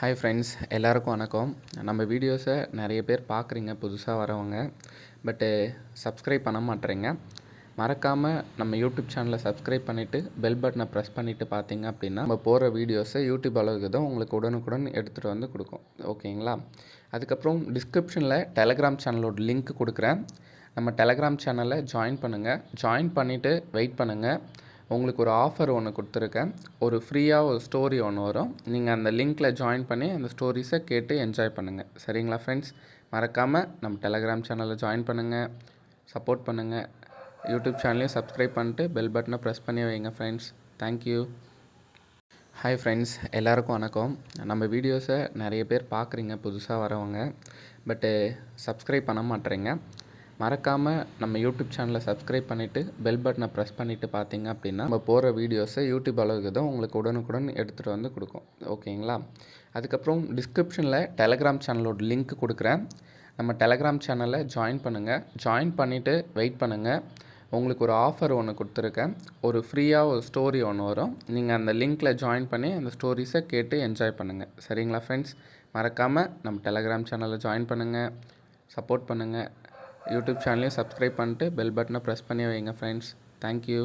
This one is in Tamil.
ஹாய் ஃப்ரெண்ட்ஸ், எல்லாருக்கும் வணக்கம். நம்ம வீடியோஸை நிறைய பேர் பார்க்குறீங்க புதுசாக வரவங்க. பட்டு சப்ஸ்கிரைப் பண்ண மாட்டேறீங்க. மறக்காமல் நம்ம யூடியூப் சேனலை சப்ஸ்கிரைப் பண்ணிவிட்டு பெல் பட்டனை ப்ரெஸ் பண்ணிவிட்டு பார்த்தீங்க அப்படின்னா நம்ம போகிற வீடியோஸை யூடியூப் அளவுக்கு தான் உங்களுக்கு உடனுக்குடன் எடுத்துகிட்டு வந்து கொடுக்கும். ஓகேங்களா? அதுக்கப்புறம் டிஸ்கிரிப்ஷனில் டெலகிராம் சேனலோட லிங்க் கொடுக்குறேன். நம்ம டெலகிராம் சேனலை ஜாயின் பண்ணுங்கள். ஜாயின் பண்ணிவிட்டு வெயிட் பண்ணுங்கள். உங்களுக்கு ஒரு ஆஃபர் ஒன்று கொடுத்துருக்கேன். ஒரு ஃப்ரீயாக ஒரு ஸ்டோரி ஒன்று வரும். நீங்கள் அந்த லிங்க்கில் ஜாயின் பண்ணி அந்த ஸ்டோரிஸை கேட்டு என்ஜாய் பண்ணுங்கள். சரிங்களா ஃப்ரெண்ட்ஸ்? மறக்காமல் நம்ம டெலகிராம் சேனலில் ஜாயின் பண்ணுங்கள், சப்போர்ட் பண்ணுங்கள். யூடியூப் சேனலையும் சப்ஸ்கிரைப் பண்ணிட்டு பெல் பட்டனை ப்ரெஸ் பண்ணி வைங்க ஃப்ரெண்ட்ஸ். தேங்க்யூ. ஹாய் ஃப்ரெண்ட்ஸ், எல்லாருக்கும் வணக்கம். நம்ம வீடியோஸை நிறைய பேர் பார்க்குறீங்க புதுசாக வரவங்க. பட்டு சப்ஸ்கிரைப் பண்ண மாட்டேறீங்க. மறக்காமல் நம்ம யூடியூப் சேனலை சப்ஸ்கிரைப் பண்ணிவிட்டு பெல் பட்டனை ப்ரெஸ் பண்ணிவிட்டு பார்த்தீங்க அப்படின்னா நம்ம போகிற வீடியோஸை யூடியூப் அளவுக்கு தான் உங்களுக்கு உடனுக்குடன் எடுத்துகிட்டு வந்து கொடுக்கும். ஓகேங்களா? அதுக்கப்புறம் டிஸ்கிரிப்ஷனில் டெலகிராம் சேனலோட லிங்க் கொடுக்குறேன். நம்ம டெலகிராம் சேனலை ஜாயின் பண்ணுங்கள். ஜாயின் பண்ணிவிட்டு வெயிட் பண்ணுங்கள். உங்களுக்கு ஒரு ஆஃபர் ஒன்று கொடுத்துருக்கேன். ஒரு ஃப்ரீயாக ஒரு ஸ்டோரி ஒன்று வரும். நீங்கள் அந்த லிங்க்கில் ஜாயின் பண்ணி அந்த ஸ்டோரிஸை கேட்டு என்ஜாய் பண்ணுங்கள். சரிங்களா ஃப்ரெண்ட்ஸ்? மறக்காமல் நம்ம டெலகிராம் சேனலை ஜாயின் பண்ணுங்கள், சப்போர்ட் பண்ணுங்கள். யூடியூப் சேனலையும் சப்ஸ்கிரைப் பண்ணிட்டு பெல் பட்டனை ப்ரெஸ் பண்ணி வைங்க ஃப்ரெண்ட்ஸ். தேங்க்யூ.